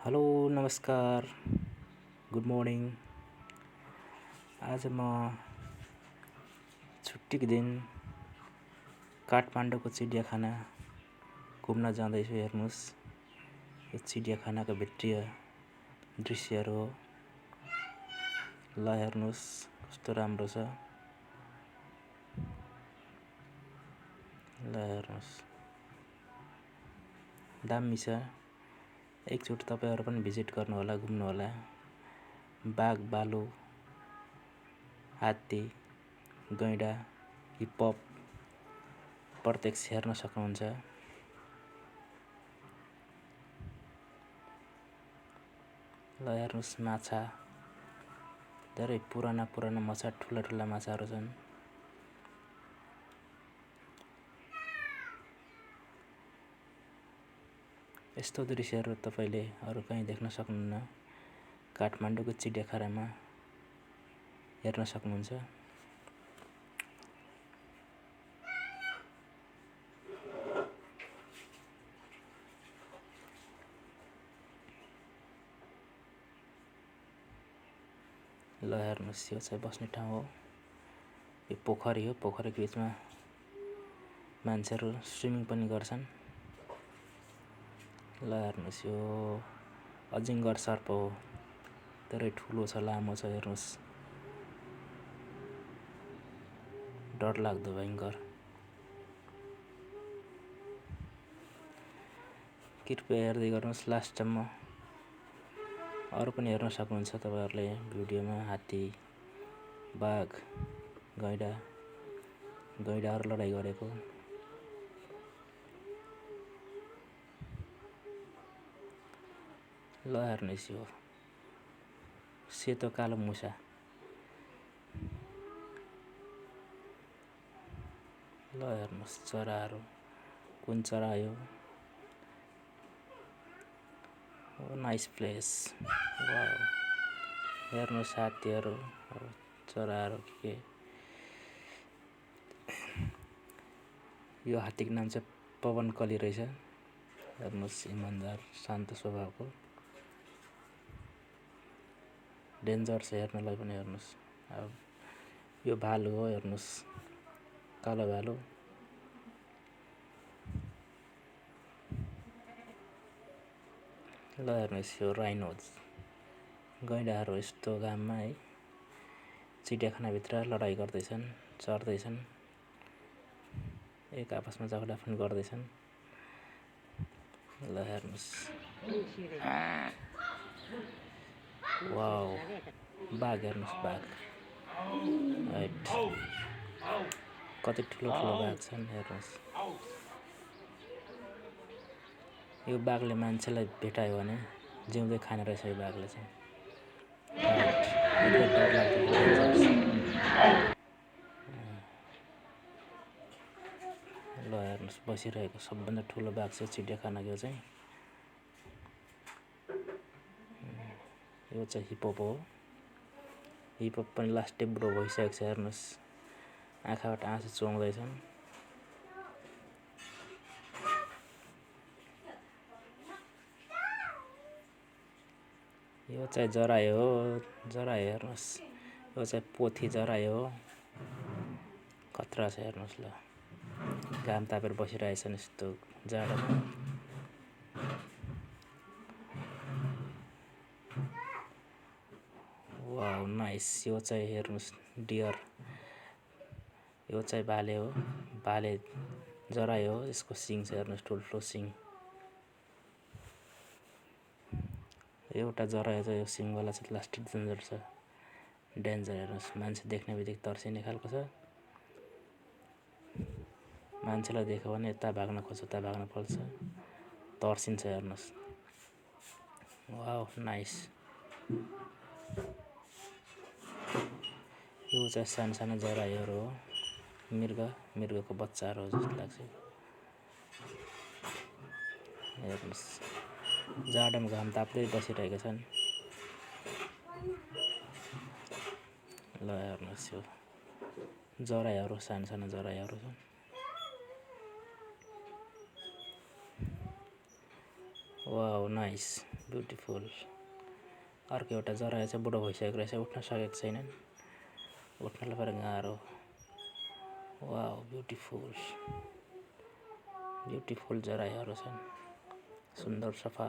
Hello नमस्कार good morning. आज म छुट्टीको दिन काठमाडौँको चिडियाखाना घुम्न जाँदैछु। हेर्नुहोस्, यो चिडियाखानाको भित्रीय दृश्यहरू हो। ल हेर्नुहोस् कस्तो राम्रो छ। ल हेर्नुहोस्, दामी छ। एकचोटि तपाईहरु पनि भिजिट गर्नु होला, घुम्नु होला। बाघ, भालु, हात्ती, गैंडा, हिप्पप प्रत्यक्ष हेर्न सक्नुहुन्छ। ल हेर्नुहोस्, माछा, धेरै पुराना माछा, ठुला माछाहरू छन्। यस्तो दृश्यहरू तपाईले अरु कहीँ देख्न सक्नुहुन्न। काठमाडौँको चिडियाखानामा हेर्न सक्नुहुन्छ। ल हेर्नुहोस्, यो चाहिँ बस्ने ठाउँ हो। यो पोखरी हो। पोखरीको बीचमा मान्छेहरू स्विमिङ पनि गर्छन्। ल हेर्नुहोस्, यो अजिङ्गर सर्प हो। धेरै ठुलो छ, लामो छ। हेर्नुहोस्, डरलाग्दो भयङ्कर। कृपया हेर्दै गर्नुहोस् लास्टसम्म। अरु पनि हेर्न सक्नुहुन्छ तपाईहरुले भिडियोमा। हात्ती, बाघ, गैंडाहरू लडाईँ गरेको। ल हेर्नुहोस्, यो सेतो कालो मुसा। ल हेर्नुहोस्, चराहरू। कुन चरा यो? Nice place. वाउ, हेर्नुहोस् हात्तीहरू, चराहरू के। यो हात्तीको नाम चाहिँ पवन कली रहेछ। हेर्नुहोस्, इमानदार शान्त स्वभावको। डेन्जर छ हेर्नलाई पनि। हेर्नुहोस्, अब यो भालु हो। हेर्नुहोस्, कालो भालु। ल हेर्नुहोस्, यो राइनोज। गैंडाहरू यस्तो घाममा है चिडियाखानाभित्र लडाईँ गर्दैछन्, चर्दैछन्, एक आपसमा झगडा पनि गर्दैछन्। ल हेर्नुहोस्, वाउ, बाघ हेर्नुहोस्, बाघ। कति ठुलो बाघ छन्। हेर्नुहोस्, यो बाघले मान्छेलाई भेटायो भने जिउँदै खाने रहेछ यो बाघले चाहिँ। ल हेर्नुहोस्, बसिरहेको सबभन्दा ठुलो बाघ छ चिडियाखानाको चाहिँ। यो चाहिँ हिप्पोप हो। हिप्पोप पनि लास्टै बुढो भइसकेको छ। हेर्नुहोस्, आँखाबाट आँसु चुहाउँदैछन्। यो चाहिँ जरायो हो। जरायो हेर्नुहोस्, यो चाहिँ पोथी जरायो हो। खतरा छ। हेर्नुहोस्, ल घाम तापेर बसिरहेछन् यस्तो जाडोमा। Wow, nice. यो चाहिँ हेर्नुहोस्, डियर। यो चाहिँ भाले हो। भाले जरायो हो। यसको सिङ छ। हेर्नुहोस्, ठुल्ठुलो सिङ। एउटा जरायो चाहिँ यो सिङवाला चाहिँ लास्टै डेन्जर छ। डेन्जर। हेर्नुहोस्, मान्छे देख्ने बित्तिकै तर्सिने खालको छ। मान्छेलाई देख्यो भने यता भाग्न खोज्छ, उता भाग्न खोज्छ, तर्सिन्छ। हेर्नुहोस्, वाउ, नाइस। यो चाहिँ सानो जरायोहरू हो। मृगको बच्चाहरू हो जस्तो लाग्छ। हेर्नुहोस्, जाडोमा घाम ताप्दै बसिरहेका छन्। ल हेर्नुहोस्, यो जरायोहरू, सानो जरायोहरू छन्। Wow, nice. ब्युटिफुल। अर्को एउटा जरायो चाहिँ बुढो भइसकेको रहेछ, उठ्न सकेको छैनन्, उठ्नलाई फेरि गाह्रो। वाउ ब्युटिफुल ब्युटिफुल जरायोहरू छन्, सुन्दर सफा